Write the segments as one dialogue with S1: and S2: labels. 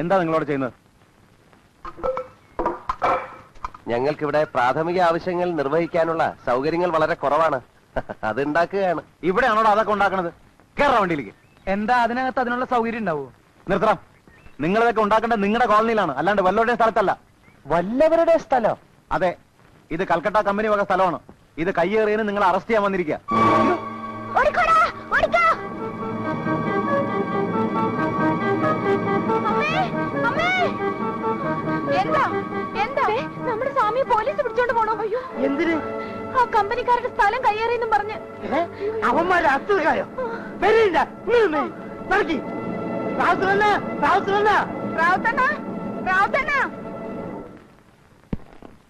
S1: എന്താ നിങ്ങളോട് ചെയ്യുന്നത്?
S2: ഞങ്ങൾക്കിവിടെ പ്രാഥമിക ആവശ്യങ്ങൾ നിർവഹിക്കാനുള്ള സൗകര്യങ്ങൾ വളരെ കുറവാണ്. അത് ഉണ്ടാക്കുകയാണ്.
S1: ഇവിടെയാണോ അതൊക്കെ ഉണ്ടാക്കണത്? കേരള വണ്ടിയിലേക്ക്.
S3: എന്താ അതിനകത്ത് അതിനുള്ള സൗകര്യം ഉണ്ടാവോ?
S1: നിർത്തണം. നിങ്ങളിതൊക്കെ ഉണ്ടാക്കേണ്ടത് നിങ്ങളുടെ കോളനിയിലാണ്, അല്ലാണ്ട് വല്ലവരുടെയും സ്ഥലത്തല്ല.
S2: വല്ലവരുടെ സ്ഥലം?
S1: അതെ, ഇത് കൽക്കട്ട കമ്പനി വക സ്ഥലമാണ്. ഇത് കയ്യേറിയതിന് നിങ്ങൾ അറസ്റ്റ് ചെയ്യാൻ വന്നിരിക്കുക.
S4: എന്താ എന്താ നമ്മുടെ സ്വാമിയെ പോലീസ് പിടിച്ചോണ്ട് പോണോ? അയ്യോ,
S3: എന്തിന്?
S4: ആ കമ്പനിക്കാരുടെ സ്ഥലം കയ്യേറിയെന്നും പറഞ്ഞ്.
S3: അവന്മാരെ അസുഖായോ?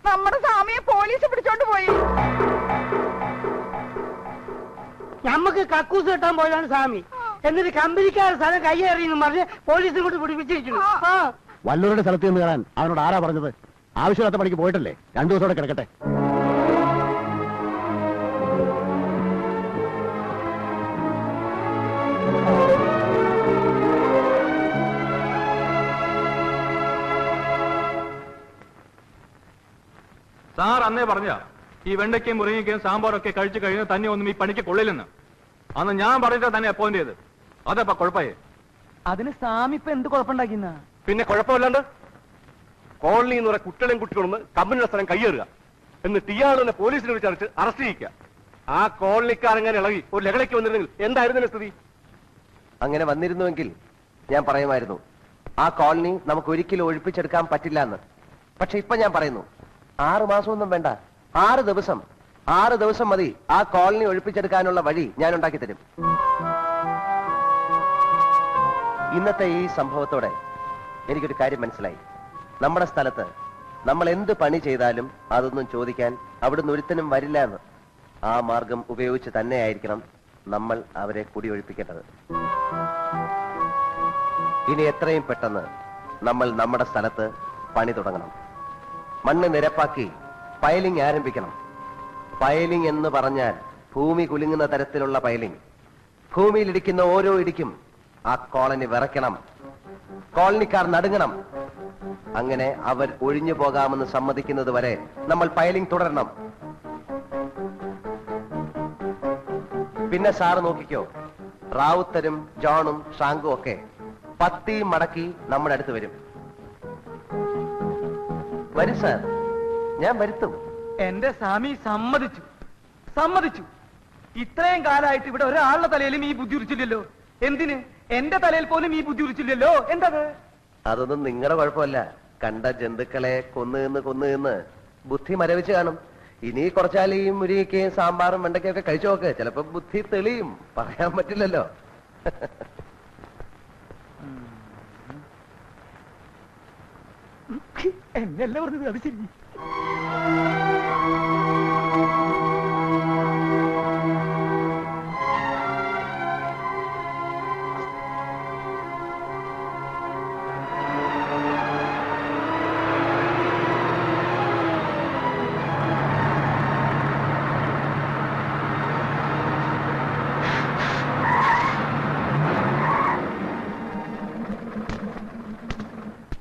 S4: നമ്മുടെ സ്വാമിയെ പോലീസ് പിടിച്ചോണ്ട് പോയി.
S3: നമുക്ക് കക്കൂസ് കെട്ടാൻ പോയതാണ് സ്വാമി. എന്നിട്ട് കമ്പനിക്കാരുടെ സ്ഥലം കയ്യേറിയെന്നും പറഞ്ഞ് പോലീസും കൂടി പിടിപ്പിച്ചിരിക്കുന്നു.
S1: വല്ലവരുടെ സ്ഥലത്ത് നിന്ന് കയറാൻ അവനോട് ആരാ പറഞ്ഞത്? ആവശ്യമില്ലാത്ത പണിക്ക് പോയിട്ടല്ലേ? 2 ദിവസത്തോടെ കിടക്കട്ടെ.
S5: സാർ അന്നേ പറഞ്ഞ ഈ വെണ്ടയ്ക്കയും മുരിങ്ങയ്ക്കയും സാമ്പാറൊക്കെ കഴിച്ചു കഴിഞ്ഞാൽ തന്നെ ഒന്നും ഈ പണിക്ക് കൊള്ളില്ലെന്ന്. അന്ന് ഞാൻ പറഞ്ഞിട്ട് തന്നെ അപ്പോയിന്റ് ചെയ്ത്. അതപ്പ കുഴപ്പമായി.
S3: അതിന് സ്വാമി ഇപ്പൊ എന്ത് കുഴപ്പമുണ്ടാക്കിന്ന?
S6: പിന്നെ കുഴപ്പമില്ലാണ്ട് കോളനി എന്ന് പറയുന്ന കുട്ടികളെയും കുട്ടികളൊന്ന് കമ്പനിയുടെ സ്ഥലം കയ്യേറുക, എന്നിട്ട് ഇയാളെ പോലീസിനെ വിളിച്ചറിച്ച് അറസ്റ്റ് ചെയ്യിക്കുക. ആ കോളനിക്കാരെങ്ങനെ ഇളകി ഒരു ലഹളയ്ക്ക് വന്നിരുന്നെങ്കിൽ എന്തായിരുന്നു സ്ഥിതി?
S2: അങ്ങനെ വന്നിരുന്നുവെങ്കിൽ ഞാൻ പറയുമായിരുന്നു ആ കോളനി നമുക്ക് ഒരിക്കലും ഒഴിപ്പിച്ചെടുക്കാൻ പറ്റില്ല എന്ന്. പക്ഷെ ഇപ്പൊ ഞാൻ പറയുന്നു 6 മാസമൊന്നും വേണ്ട, 6 ദിവസം 6 ദിവസം മതി ആ കോളനി ഒഴിപ്പിച്ചെടുക്കാനുള്ള വഴി ഞാൻ ഉണ്ടാക്കി തരും. ഇന്നത്തെ ഈ സംഭവത്തോടെ എനിക്കൊരു കാര്യം മനസ്സിലായി. നമ്മുടെ സ്ഥലത്ത് നമ്മൾ എന്ത് പണി ചെയ്താലും അതൊന്നും ചോദിക്കാൻ അവിടുന്ന് ഒരുത്തനും വരില്ല എന്ന്. ആ മാർഗം ഉപയോഗിച്ച് തന്നെയായിരിക്കണം നമ്മൾ അവരെ കുടിയൊഴിപ്പിക്കേണ്ടത്. ഇനി എത്രയും പെട്ടെന്ന് നമ്മൾ നമ്മുടെ സ്ഥലത്ത് പണി തുടങ്ങണം. മണ്ണ് നിരപ്പാക്കി പൈലിംഗ് ആരംഭിക്കണം. പൈലിംഗ് എന്ന് പറഞ്ഞാൽ ഭൂമി കുലുങ്ങുന്ന തരത്തിലുള്ള പൈലിംഗ്. ഭൂമിയിൽ ഇടിക്കുന്ന ഓരോ ഇടിക്കും ആ കോളനി വിറയ്ക്കണം, കോളനിക്കാർ നടുങ്ങണം. അങ്ങനെ അവർ ഒഴിഞ്ഞു പോകാമെന്ന് സമ്മതിക്കുന്നത് വരെ നമ്മൾ പൈലിംഗ് തുടരണം. പിന്നെ സാറ് നോക്കിക്കോ, റാവുത്തരും ജോണും ഷാങ്കും ഒക്കെ പത്തിയും മടക്കി നമ്മുടെ അടുത്ത് വരും. വരും സാർ, ഞാൻ വരുത്തും.
S3: എന്റെ സ്വാമി സമ്മതിച്ചു സമ്മതിച്ചു. ഇത്രയും കാലമായിട്ട് ഇവിടെ ഒരാളുടെ തലയിലും ഈ ബുദ്ധി ഉരിച്ചില്ലല്ലോ. എന്തിന്? എന്റെ തലയിൽ പോലും ഈ ബുദ്ധി ഉരിച്ചില്ലല്ലോ. എന്തത്?
S2: അതൊന്നും നിങ്ങളുടെ കുഴപ്പമല്ല. കണ്ട ജന്തുക്കളെ കൊന്നു ബുദ്ധി മരവിച്ച് കാണും. ഇനി കുറച്ചാൽ ഈ മുരിങ്ങയ്ക്കയും സാമ്പാറും വെണ്ടയ്ക്കൊക്കെ കഴിച്ചു നോക്ക്, ചിലപ്പോ ബുദ്ധി തെളിയും. പറയാൻ പറ്റില്ലല്ലോ.
S3: എന്നല്ല പറഞ്ഞത്, അത് ശരി.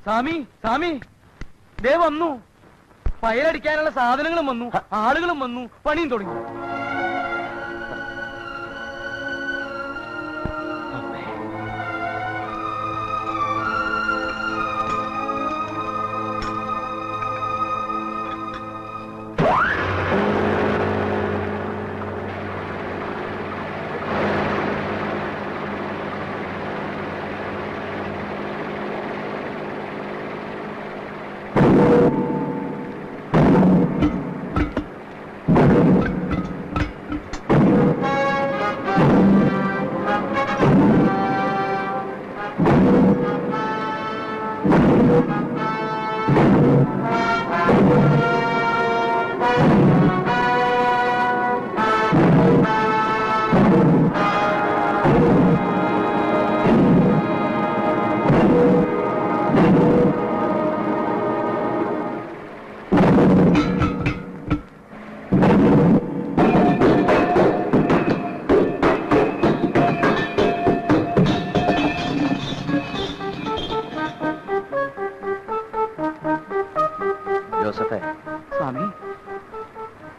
S3: സ്വാമി സ്വാമി ദേ വന്നു. ഫയലടിക്കാനുള്ള സാധനങ്ങളും വന്നു, ആളുകളും വന്നു, പണിയും തുടങ്ങി.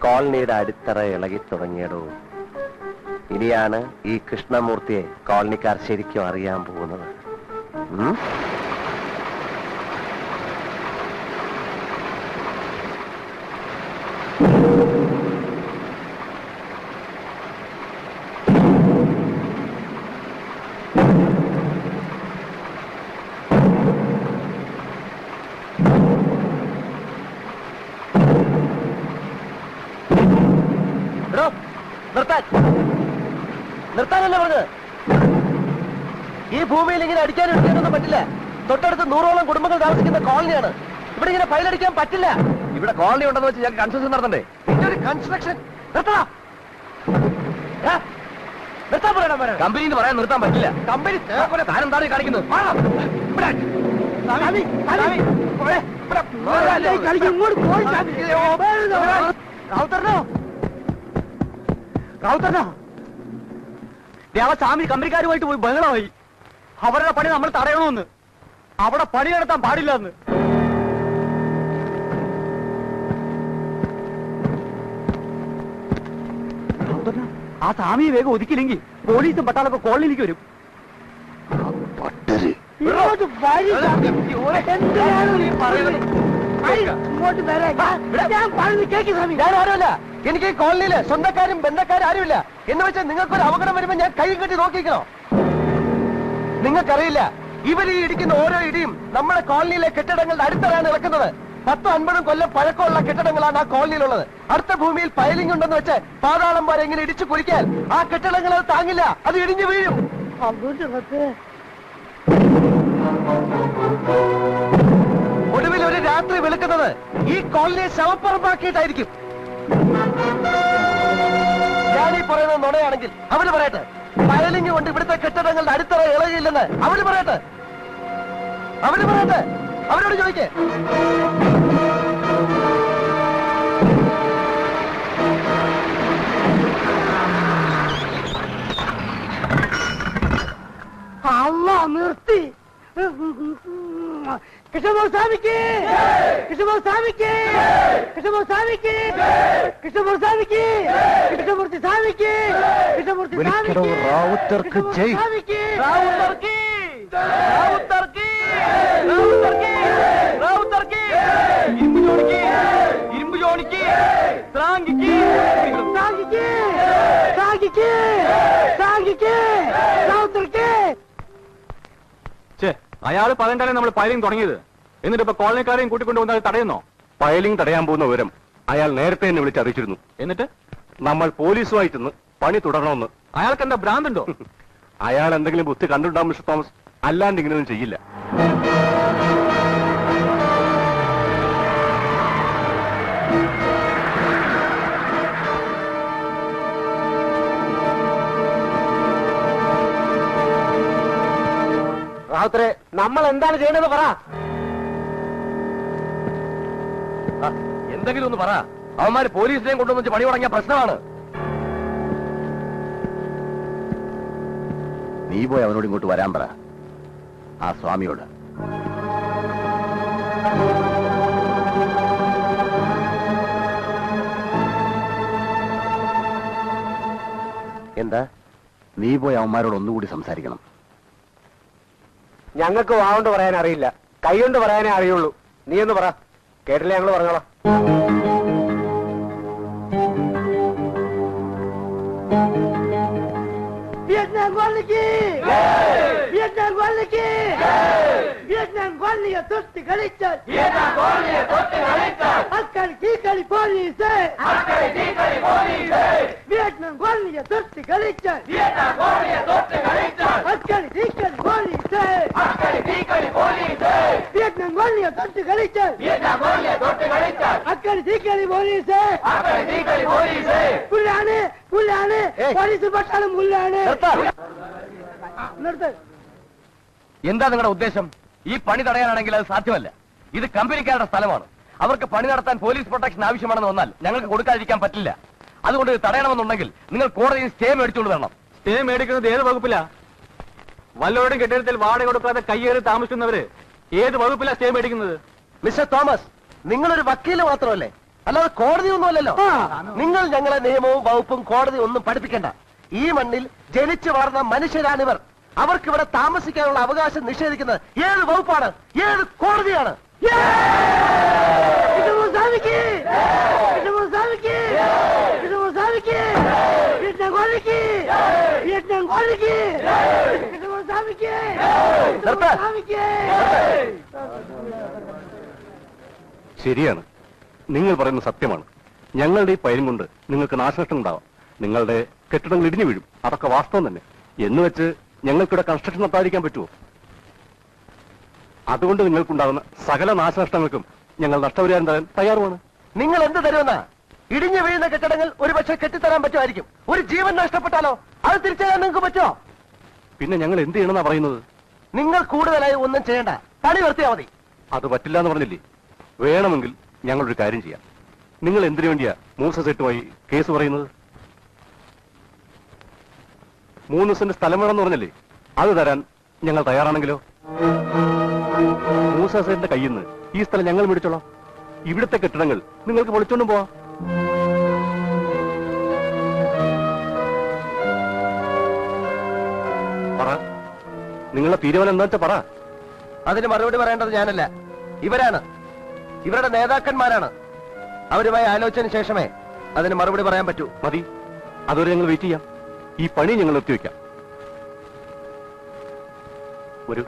S2: കോളനിയുടെ അടിത്തറ ഇളകി തുടങ്ങിയടോ. ഇനിയാണ് ഈ കൃഷ്ണമൂർത്തിയെ കോളനിക്കാർ ശരിക്കും അറിയാൻ പോകുന്നത്. നിർത്താനല്ലേ പറഞ്ഞത്? ഈ ഭൂമിയിൽ ഇങ്ങനെ അടിക്കാനും എടുക്കാനൊന്നും പറ്റില്ല. തൊട്ടടുത്ത് 100ഓളം കുടുംബങ്ങൾ താമസിക്കുന്ന കോളനിയാണ്. ഇവിടെ ഇങ്ങനെ ഫയലടിക്കാൻ പറ്റില്ല. ഇവിടെ കോളനി ഉണ്ടെന്ന് വെച്ച് ഞങ്ങൾക്ക് കൺസ്ട്രക്ഷൻ നടത്തണ്ടേ? ഒരു കൺസ്ട്രക്ഷൻ നിർത്താൻ പറയണം. കമ്പനി പറയാൻ നിർത്താൻ പറ്റില്ല. കമ്പനി താരം താഴെ കാണിക്കുന്നത്.
S3: സ്വാമി കമ്പനിക്കാരുമായിട്ട് പോയി ബഹളമായി. അവരുടെ പണി നമ്മൾ തടയണമെന്ന്. അവിടെ പണി നടത്താൻ പാടില്ല എന്ന്. ആ സ്വാമിയെ വേഗം ഒതുക്കില്ലെങ്കിൽ പോലീസും പട്ടാളൊക്കെ കോളനിയിലേക്ക് വരും.
S2: ഞാനാരുമല്ല. എനിക്ക് ഈ കോളനിയില് സ്വന്തക്കാരും ബന്ധക്കാരും ആരുമില്ല. എന്ന് വെച്ചാൽ നിങ്ങൾക്കൊരു അപകടം വരുമ്പോ ഞാൻ കൈ കെട്ടി നോക്കിക്കണോ? നിങ്ങൾക്കറിയില്ല, ഇവർ ഈ ഇടിക്കുന്ന ഓരോ ഇടിയും നമ്മുടെ കോളനിയിലെ കെട്ടിടങ്ങളുടെ അടുത്തറാണ് ഇളക്കുന്നത്. 10-50 കൊല്ലം പഴക്കമുള്ള കെട്ടിടങ്ങളാണ് ആ കോളനിയിലുള്ളത്. അടുത്ത ഭൂമിയിൽ പൈലിംഗ് ഉണ്ടെന്ന് വെച്ച് പാതാളം വരെ എങ്ങനെ ഇടിച്ചു കുറിക്കാൻ ആ കെട്ടിടങ്ങൾ അത് താങ്ങില്ല. അത് ഇടിഞ്ഞു വീഴും. ഒടുവിൽ ഒരു രാത്രി വെളുക്കുന്നത് ഈ കോളനിയെ ശവപ്പറമ്പാക്കിയിട്ടായിരിക്കും. ഞാനീ പറയുന്നത് നുണയാണെങ്കിൽ അവര് പറയട്ടെ. പൈലിംഗ് കൊണ്ട് ഇവിടുത്തെ കെട്ടിടങ്ങളുടെ അടുത്തറ ഇളകിയില്ലെന്ന് അവര് പറയട്ടെ. അവരോട് ചോദിക്കേ.
S3: അല്ല നിർത്തി. കൃഷ്ണമൂർത്തിക്ക് കൃഷ്ണമൂർത്തി കൃഷ്ണമൂർത്തി കൃഷ്ണമൂർത്തി കൃഷ്ണമൂർത്തി സ്വാമിക്ക് കൃഷ്ണമൂർത്തി
S2: റാവുത്തർക്ക് ജയ്.
S3: ഇരുമ്പ് ജോണിക്ക് സാങ്കിക്ക് സാങ്കിക്ക് സാങ്കിക്ക് സാങ്കിക്ക് റാവുത്തർക്ക്.
S5: അയാൾ പറയണ്ടാണ് നമ്മൾ പൈലിംഗ് തുടങ്ങിയത്. എന്നിട്ട് ഇപ്പൊ കോളനിക്കാരെയും കൂട്ടിക്കൊണ്ടുവന്ന് അത് തടയുന്നോ?
S6: പൈലിംഗ് തടയാൻ പോകുന്ന വിവരം അയാൾ നേരത്തെ തന്നെ വിളിച്ചറിയിച്ചിരുന്നു.
S5: എന്നിട്ട്
S6: നമ്മൾ പോലീസുമായിട്ടൊന്ന് പണി തുടരണമെന്ന്.
S5: അയാൾക്ക് എന്താ ഭ്രാന്തുണ്ടോ?
S6: അയാൾ എന്തെങ്കിലും ബുദ്ധി കണ്ടിട്ടുണ്ടാവും മിസ്റ്റർ തോമസ്. അല്ലാണ്ട് ഇങ്ങനെയൊന്നും ചെയ്യില്ല.
S2: റാവുത്തരെ, നമ്മൾ എന്താണ് ചെയ്യേണ്ടത് പറ. എന്തെങ്കിലും ഒന്ന് പറ. അവന്മാര് പോലീസിനെയും കൊണ്ടുവന്ന് പണി തുടങ്ങിയ പ്രശ്നമാണ്.
S1: നീ പോയി അവനോട് ഇങ്ങോട്ട് വരാൻ പറ, ആ സ്വാമിയോട്.
S2: എന്താ?
S1: നീ പോയി അവന്മാരോട് ഒന്നുകൂടി സംസാരിക്കണം.
S6: ഞങ്ങൾക്ക് വാവുകൊണ്ട് പറയാൻ അറിയില്ല, കൈകൊണ്ട് പറയാനേ അറിയുള്ളൂ. നീ ഒന്ന് പറ. കേട്ടില്ല, ഞങ്ങൾ പറഞ്ഞോളാം.
S3: വിയറ്റ്നാം കോളനിക്ക് വിയറ്റ്നാം കോളനിക്ക് വിയറ്റ്നാം കോളനിയെ തൊട്ട് കളിച്ചാൽ അക്കളി തീക്കളി പോലീസ് വിയറ്റ്നാം കോളനിയെ തൊട്ട് കളിച്ചാൽ അക്കളി തീക്കളി പോലീസ് വിയറ്റ്നാം കോളനിയെ തൊട്ട് കളിച്ചാൽ അക്കളി തീക്കളി പോലീസ് പുല്ലാണ് പുല്ലാണ് പോലീസ് പട്ടാളം പുല്ലാണ്.
S2: എന്താ നിങ്ങളുടെ ഉദ്ദേശം? ഈ പണി തടയാനാണെങ്കിൽ അത് സാധ്യമല്ല. ഇത് കമ്പനിക്കാരുടെ സ്ഥലമാണ്. അവർക്ക് പണി നടത്താൻ പോലീസ് പ്രൊട്ടക്ഷൻ ആവശ്യമാണെന്ന് വന്നാൽ ഞങ്ങൾക്ക് കൊടുക്കാതിരിക്കാൻ പറ്റില്ല. അതുകൊണ്ട് ഇത് തടയണമെന്നുണ്ടെങ്കിൽ നിങ്ങൾ കോടതിയിൽ സ്റ്റേ മേടിച്ചുകൊണ്ട് വരണം.
S5: സ്റ്റേ മേടിക്കുന്നത് ഏത് വകുപ്പിലാ? വല്ലവരുടെയും കെട്ടിടത്തിൽ വാടക കൊടുക്കാതെ കയ്യേറി താമസിക്കുന്നവര് ഏത് വകുപ്പിലാ സ്റ്റേ മേടിക്കുന്നത്?
S2: മിസ്റ്റർ തോമസ്, നിങ്ങളൊരു വക്കീല് മാത്രമല്ലേ? അല്ലാതെ കോടതിയൊന്നുമല്ലല്ലോ. നിങ്ങൾ ഞങ്ങളെ നിയമവും വകുപ്പും കോടതി ഒന്നും പഠിപ്പിക്കണ്ട. ഈ മണ്ണിൽ ജനിച്ചു വളർന്ന മനുഷ്യരാണിവർ. അവർക്കിവിടെ താമസിക്കാനുള്ള അവകാശം നിഷേധിക്കുന്നത് ഏത് വകുപ്പാണ്, ഏത് കോടതിയാണ്?
S6: ശരിയാണ്, നിങ്ങൾ പറയുന്നത് സത്യമാണ്. ഞങ്ങളുടെ ഈ പയലും കൊണ്ട് നിങ്ങൾക്ക് നാശനഷ്ടം ഉണ്ടാവാം. നിങ്ങളുടെ കെട്ടിടങ്ങൾ ഇടിഞ്ഞു വീഴും, അതൊക്കെ വാസ്തവം തന്നെ. എന്ന് വെച്ച് ഞങ്ങൾക്കിവിടെ കൺസ്ട്രക്ഷൻ നടത്താതിരിക്കാൻ പറ്റുമോ? അതുകൊണ്ട് നിങ്ങൾക്കുണ്ടാകുന്ന സകല നാശനഷ്ടങ്ങൾക്കും ഞങ്ങൾ നഷ്ടപരിഹാരം തരാൻ തയ്യാറുമാണ്.
S2: നിങ്ങൾ എന്ത് തരുമെന്നാ? ഇടിഞ്ഞു വീഴുന്ന കെട്ടിടങ്ങൾ ഒരുപക്ഷെ കെട്ടിത്തരാൻ പറ്റുമായിരിക്കും. ഒരു ജീവൻ നഷ്ടപ്പെട്ടാലോ അത് തിരിച്ചറിയാൻ നിങ്ങൾക്ക് പറ്റുമോ?
S6: പിന്നെ ഞങ്ങൾ എന്ത് ചെയ്യണമെന്നാ പറയുന്നത്?
S2: നിങ്ങൾ കൂടുതലായി ഒന്നും ചെയ്യണ്ട, പണി നിർത്തിയാൽ മതി.
S6: അത് പറ്റില്ല എന്ന് പറഞ്ഞില്ലേ? വേണമെങ്കിൽ ഞങ്ങളൊരു കാര്യം ചെയ്യാം. നിങ്ങൾ എന്തിനു വേണ്ടിയാ മൂസ സെറ്റുമായി കേസ് പറയുന്നത്? 3 സെന്റ് സ്ഥലം വേണമെന്ന് പറഞ്ഞല്ലേ? അത് തരാൻ ഞങ്ങൾ തയ്യാറാണെങ്കിലോ? മൂസ സെറ്റിന്റെ കയ്യിൽ നിന്ന് ഈ സ്ഥലം ഞങ്ങൾ മേടിച്ചോളാം. ഇവിടുത്തെ കെട്ടിടങ്ങൾ നിങ്ങൾക്ക് പൊളിച്ചോണ്ടും പോവാം. പറ, നിങ്ങളുടെ തീരുമാനം എന്താ വെച്ചാ പറ.
S2: അതിന് മറുപടി പറയേണ്ടത് ഞാനല്ല, ഇവരാണ്. ഇവരുടെ നേതാക്കന്മാരാണ്. അവരുമായി ആലോചിച്ചതിന് ശേഷമേ അതിന് മറുപടി പറയാൻ പറ്റൂ.
S6: മതി, അതുവരെ ഞങ്ങൾ വെയിറ്റ് ചെയ്യാം. ഈ പണി ഞങ്ങൾ നിർത്തിവെക്കാം. ഒരു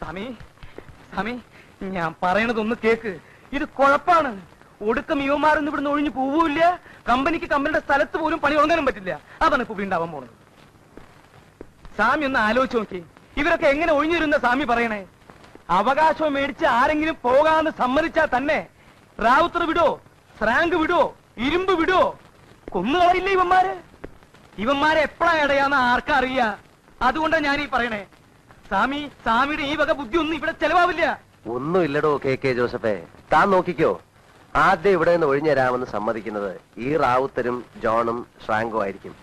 S3: സ്വാമി, സ്വാമി, ഞാൻ പറയണതൊന്ന് കേക്ക്. ഇത് കുഴപ്പാണ്. ഒടുക്കം യുവമാരൊന്നും ഇവിടുന്ന് ഒഴിഞ്ഞു പോവില്ല. കമ്പനിക്ക് കമ്പനിയുടെ സ്ഥലത്ത് പോലും പണി തുടങ്ങാനും പറ്റില്ല. അതാണ് ഇപ്പൊ ഉണ്ടാവാൻ പോണത്. സ്വാമി ഒന്ന് ആലോചിച്ച് നോക്കി, ഇവരൊക്കെ എങ്ങനെ ഒഴിഞ്ഞു വരുന്ന സ്വാമി പറയണേ? അവകാശം മേടിച്ച് ആരെങ്കിലും പോകാന്ന് സമ്മതിച്ചാൽ തന്നെ റാവുത്തർ വിടോ, സ്രാങ്ക് വിടോ, ഇരുമ്പ് വിടോ, കൊന്നുകളയില്ല ഇവന്മാരെ. ഇവന്മാരെ എപ്പോഴാ ഇടയാന്ന് ആർക്കാ അറിയാ? അതുകൊണ്ടാണ് ഞാൻ ഈ പറയണേ. സ്വാമിയുടെ ഈ വക ബുദ്ധി ഒന്നും ഇവിടെ ചെലവാവില്ല.
S2: ഒന്നുമില്ലടോ കെ ജോസഫേ, താൻ നോക്കിക്കോ. ആദ്യം ഇവിടെ നിന്ന് ഒഴിഞ്ഞുതരാമെന്ന് സമ്മതിക്കുന്നത് ഈ റാവുത്തരും ജോണും ശ്രാങ്കും ആയിരിക്കും.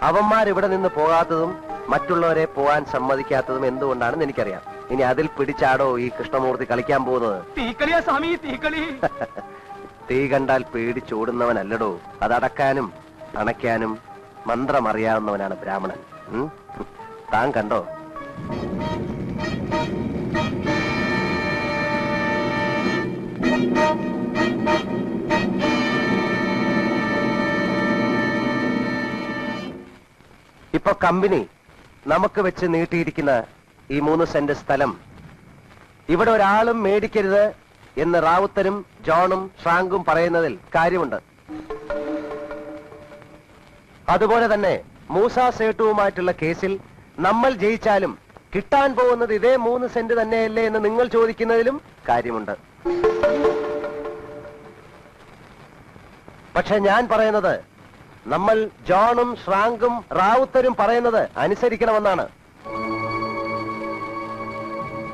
S2: അവന്മാരിവിടെ നിന്ന് പോകാത്തതും മറ്റുള്ളവരെ പോകാൻ സമ്മതിക്കാത്തതും എന്തുകൊണ്ടാണെന്ന് എനിക്കറിയാം. ഇനി അതിൽ പിടിച്ചാടോ ഈ കൃഷ്ണമൂർത്തി കളിക്കാൻ പോകുന്നത്?
S3: തീക്കളിയാ സ്വാമി, തീക്കളി.
S2: തീ കണ്ടാൽ പേടിച്ചോടുന്നവനല്ലടോ, അതടക്കാനും അണയ്ക്കാനും മന്ത്രമറിയാവുന്നവനാണ് ബ്രാഹ്മണൻ. താൻ കണ്ടോ? ഇപ്പൊ കമ്പനി നമുക്ക് വെച്ച് നീട്ടിയിരിക്കുന്ന ഈ 3 സെന്റ് സ്ഥലം ഇവിടെ ഒരാളും മേടിക്കരുത് എന്ന് റാവുത്തരും ജോണും ശ്രാങ്കും പറയുന്നതിൽ കാര്യമുണ്ട്. അതുപോലെ തന്നെ മൂസ സേട്ടുവുമായിട്ടുള്ള കേസിൽ നമ്മൾ ജയിച്ചാലും കിട്ടാൻ പോകുന്നത് ഇതേ 3 സെന്റ് തന്നെയല്ലേ എന്ന് നിങ്ങൾ ചോദിക്കുന്നതിലും കാര്യമുണ്ട്. പക്ഷെ ഞാൻ പറയുന്നത് നമ്മൾ ജോണും ശ്രാങ്കും റാവുത്തരും പറയുന്നത് അനുസരിക്കണമെന്നാണ്.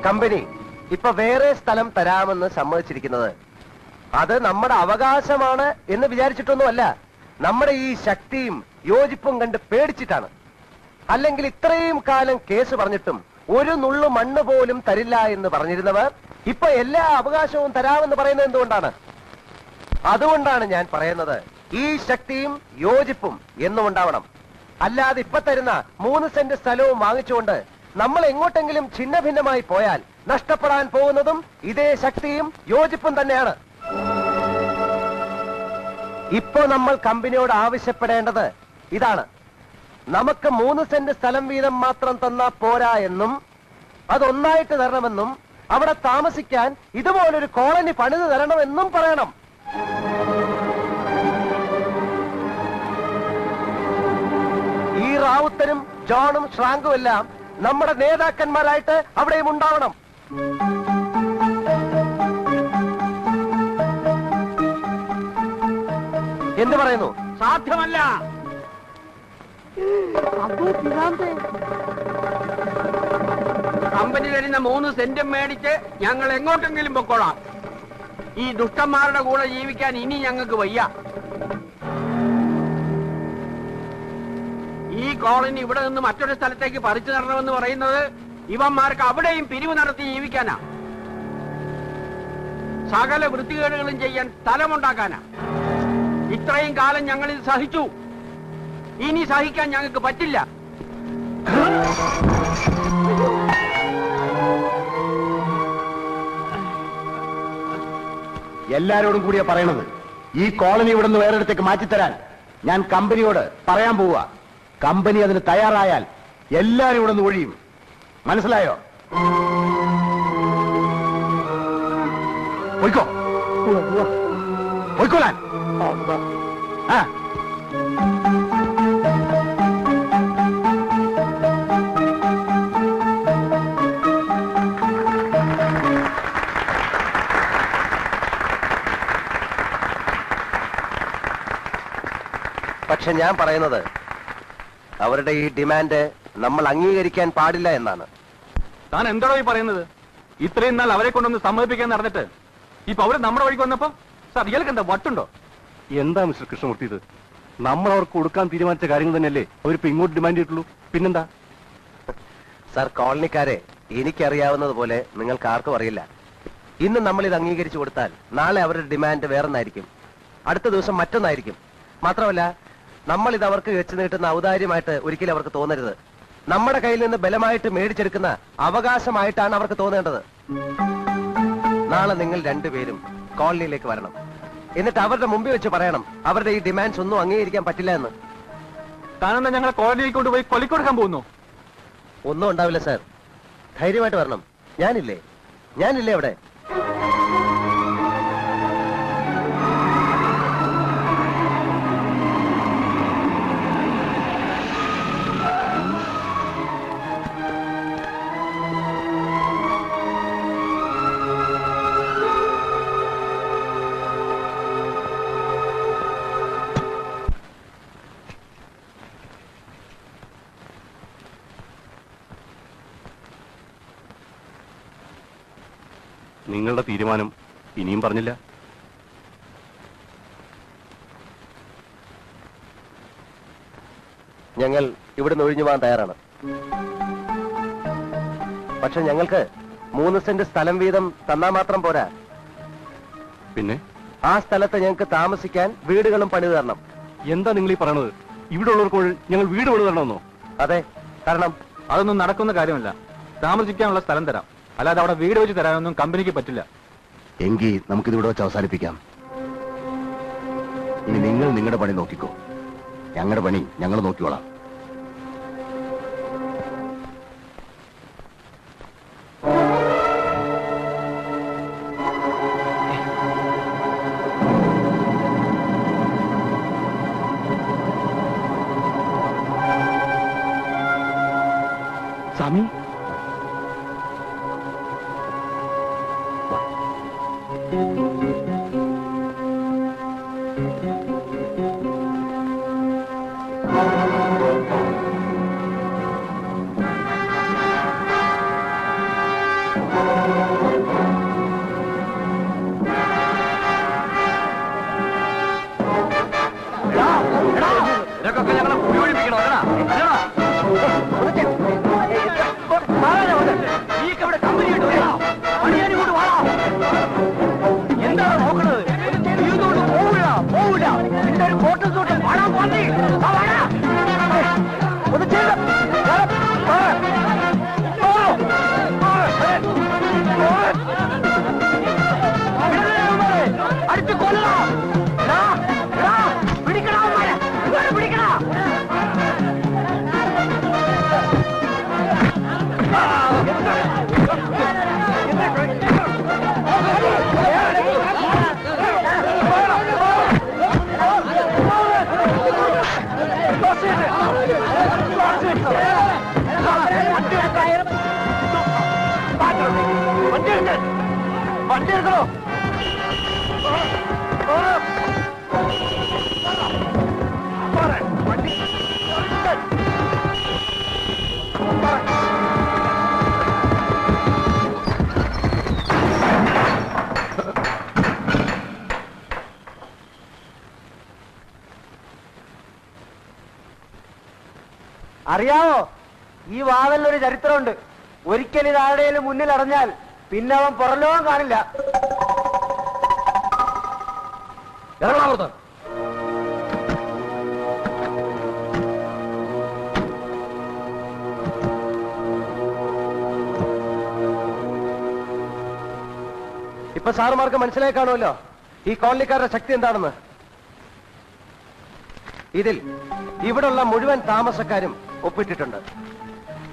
S2: കമ്പനി ഇപ്പൊ വേറെ സ്ഥലം തരാമെന്ന് സമ്മതിച്ചിരിക്കുന്നത് അത് നമ്മുടെ അവകാശമാണ് എന്ന് വിചാരിച്ചിട്ടൊന്നുമല്ല, നമ്മുടെ ഈ ശക്തിയും യോജിപ്പും കണ്ട് പേടിച്ചിട്ടാണ്. അല്ലെങ്കിൽ ഇത്രയും കാലം കേസ് പറഞ്ഞിട്ടും ഒരു നുള്ളു മണ്ണ് പോലും തരില്ല എന്ന് പറഞ്ഞിരുന്നവർ ഇപ്പൊ എല്ലാ അവകാശവും തരാമെന്ന് പറയുന്നത് എന്തുകൊണ്ടാണ്? അതുകൊണ്ടാണ് ഞാൻ പറയുന്നത് ഈ ശക്തിയും യോജിപ്പും എന്നും ഉണ്ടാവണം. അല്ലാതെ ഇപ്പൊ തരുന്ന 3 സെന്റ് സ്ഥലവും വാങ്ങിച്ചുകൊണ്ട് നമ്മൾ എങ്ങോട്ടെങ്കിലും ഛിന്ന ഭിന്നമായി പോയാൽ നഷ്ടപ്പെടാൻ പോകുന്നതും ഇതേ ശക്തിയും യോജിപ്പും തന്നെയാണ്. ഇപ്പോ നമ്മൾ കമ്പനിയോട് ആവശ്യപ്പെടേണ്ടത് ഇതാണ്: നമുക്ക് 3 സെന്റ് സ്ഥലം വീതം മാത്രം തന്നാ പോരാ എന്നും അതൊന്നായിട്ട് തരണമെന്നും അവിടെ താമസിക്കാൻ ഇതുപോലൊരു കോളനി പണിത് തരണമെന്നും പറയണം. ഈ റാവുത്തരും ജോണും ശ്രാങ്കും എല്ലാം നമ്മുടെ നേതാക്കന്മാരായിട്ട് അവിടെയും ഉണ്ടാവണം. എന്ത് പറയുന്നു?
S3: സാധ്യമല്ല.
S7: കമ്പനി തരുന്ന 3 സെന്റും മേടിച്ച് ഞങ്ങൾ എങ്ങോട്ടെങ്കിലും പൊക്കോളാം. ഈ ദുഷ്ടന്മാരുടെ കൂടെ ജീവിക്കാൻ ഇനി ഞങ്ങൾക്ക് വയ്യ. ഈ കോളനി ഇവിടെ നിന്ന് മറ്റൊരു സ്ഥലത്തേക്ക് പറിച്ചു തരണമെന്ന് പറയുന്നത് ഇവന്മാർക്ക് അവിടെയും പിരിവ് നടത്തി ജീവിക്കാനാ. സകല വൃത്തികേടുകളും ചെയ്യാൻ സ്ഥലമുണ്ടാക്കാനാ. ഇത്രയും കാലം ഞങ്ങൾ ഇത് സഹിച്ചു, ഇനി സഹിക്കാൻ ഞങ്ങൾക്ക് പറ്റില്ല.
S1: എല്ലാരോടും കൂടിയാ പറയണത്. ഈ കോളനി ഇവിടെ നിന്ന് വേറെടുത്തേക്ക് മാറ്റിത്തരാൻ ഞാൻ കമ്പനിയോട് പറയാൻ പോവുക. കമ്പനി അതിന് തയ്യാറായാൽ എല്ലാരും ഇവിടെ നിന്ന് ഒഴിയും. മനസ്സിലായോ? പോയിക്കോ, പോയിക്കോളാൻ. ആ
S2: പക്ഷെ ഞാൻ പറയുന്നത് അവരുടെ ഈ ഡിമാൻഡ് നമ്മൾ അംഗീകരിക്കാൻ പാടില്ല എന്നാണ്.
S5: താൻ എന്താണോ ഈ പറയുന്നത്? ഇത്രയും നാൾ അവരെ കൊണ്ടൊന്ന് സമ്മതിപ്പിക്കാൻ നടന്നിട്ട് ഇപ്പൊ അവര് നമ്മുടെ വഴിക്ക് വന്നപ്പോ സാർ ഇയാൾക്ക് എന്താ വട്ടുണ്ടോ?
S6: എന്താ മിസ്റ്റർ കൃഷ്ണമൂർത്തി ഇത്? നമ്മൾ അവർക്ക് കൊടുക്കാൻ തീരുമാനിച്ച കാര്യങ്ങൾ തന്നെയല്ലേ അവരിപ്പോ ഇങ്ങോട്ട് ഡിമാൻഡ് ചെയ്തിട്ടുള്ളൂ. പിന്നെന്താ
S2: സാർ, കോളനിക്കാരെ എനിക്കറിയാവുന്നതുപോലെ നിങ്ങൾക്ക് ആർക്കും അറിയില്ല. ഇന്ന് നമ്മൾ ഇത് അംഗീകരിച്ചു കൊടുത്താൽ നാളെ അവരുടെ ഡിമാൻഡ് വേറൊന്നായിരിക്കും, അടുത്ത ദിവസം മറ്റൊന്നായിരിക്കും. മാത്രമല്ല, നമ്മൾ ഇത് അവർക്ക് വെച്ച് നീട്ടുന്ന ഔദാര്യമായിട്ട് ഒരിക്കലും അവർക്ക് തോന്നരുത്. നമ്മുടെ കയ്യിൽ നിന്ന് ബലമായിട്ട് മേടിച്ചെടുക്കുന്ന അവകാശമായിട്ടാണ് അവർക്ക് തോന്നേണ്ടത്. നാളെ നിങ്ങൾ രണ്ടുപേരും കോളനിയിലേക്ക് വരണം. എന്നിട്ട് അവരുടെ മുമ്പിൽ വെച്ച് പറയണം അവരുടെ ഈ ഡിമാൻഡ്സ് ഒന്നും അംഗീകരിക്കാൻ പറ്റില്ല എന്ന്.
S5: താനെന്താ ഞങ്ങളെ കോളനിയിൽ കൊണ്ടുപോയി കൊലിക്കൊടുക്കാൻ പോകുന്നു?
S2: ഒന്നും ഉണ്ടാവില്ല സാർ, ധൈര്യമായിട്ട് വരണം. ഞാനില്ലേ അവിടെ.
S6: നിങ്ങളുടെ തീരുമാനം ഇനിയും പറഞ്ഞില്ല.
S2: ഞങ്ങൾ ഇവിടുന്ന് ഒഴിഞ്ഞു പോകാൻ തയ്യാറാണ്. പക്ഷെ ഞങ്ങൾക്ക് 3 സെന്റ് സ്ഥലം വീതം തന്നാ മാത്രം പോരാ.
S6: പിന്നെ
S2: ആ സ്ഥലത്ത് ഞങ്ങൾക്ക് താമസിക്കാൻ വീടുകളും പണിത് തരണം.
S6: എന്താ നിങ്ങൾ ഈ പറയണത്? ഇവിടെ ഉള്ളവർക്ക് ഞങ്ങൾ വീട് പണിത് തരണമെന്നോ?
S2: അതെ, തരണം.
S5: അതൊന്നും നടക്കുന്ന കാര്യമല്ല. താമസിക്കാനുള്ള സ്ഥലം തരാം, അല്ലാതെ അവിടെ വീട് വെച്ച് തരാനൊന്നും കമ്പനിക്ക് പറ്റില്ല.
S1: എങ്കിൽ നമുക്കിതിവിടെ വെച്ച് അവസാനിപ്പിക്കാം. ഇനി നിങ്ങൾ നിങ്ങളുടെ പണി നോക്കിക്കോ, ഞങ്ങളുടെ പണി ഞങ്ങൾ നോക്കിക്കോളാം.
S3: സ്വാമി,
S7: ഇതൊക്കെ ഞങ്ങളെ ഉപയോഗിപ്പിക്കണോ?
S3: എന്താണ് നോക്കണത്? പോവില്ല. നിന്റെ ഒരു കോട്ടും സൂട്ടും കാണാൻ പോന്നി. ഒന്ന് ചെയ്ത അടുത്ത് കൊല്ലണം. പിടിക്കണം, പിടിക്കണം. വണ്ടി എടുക്കണോ? അറിയാവോ, ഈ വാതിലൊരു ചരിത്രമുണ്ട്. ഒരിക്കൽ ഇത് ആരുടെയും മുന്നിൽ അടഞ്ഞാൽ പിന്നെ അവൻ പുറലോകം കാണില്ല. ഇറങ്ങാമർത്ത്.
S2: ഇപ്പൊ സാറുമാർക്ക് മനസ്സിലായി കാണുമല്ലോ ഈ കോളനിക്കാരുടെ ശക്തി എന്താണെന്ന്. ഇതിൽ ഇവിടുള്ള മുഴുവൻ താമസക്കാരും ഒപ്പിട്ടിട്ടുണ്ട്.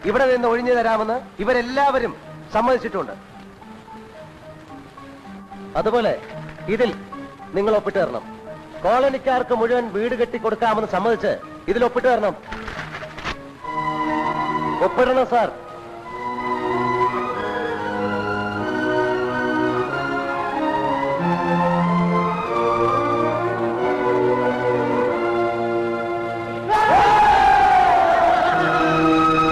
S2: ഇവിടെ നിന്ന് ഒഴിഞ്ഞു തരാമെന്ന് ഇവരെല്ലാവരും സമ്മതിച്ചിട്ടുണ്ട്. അതുപോലെ ഇതിൽ നിങ്ങൾ ഒപ്പിട്ട് തരണം. കോളനിക്കാർക്ക് മുഴുവൻ വീട് കെട്ടിക്കൊടുക്കാമെന്ന് സമ്മതിച്ച് ഇതിൽ ഒപ്പിട്ട് തരണം. ഒപ്പിടണം സാർ.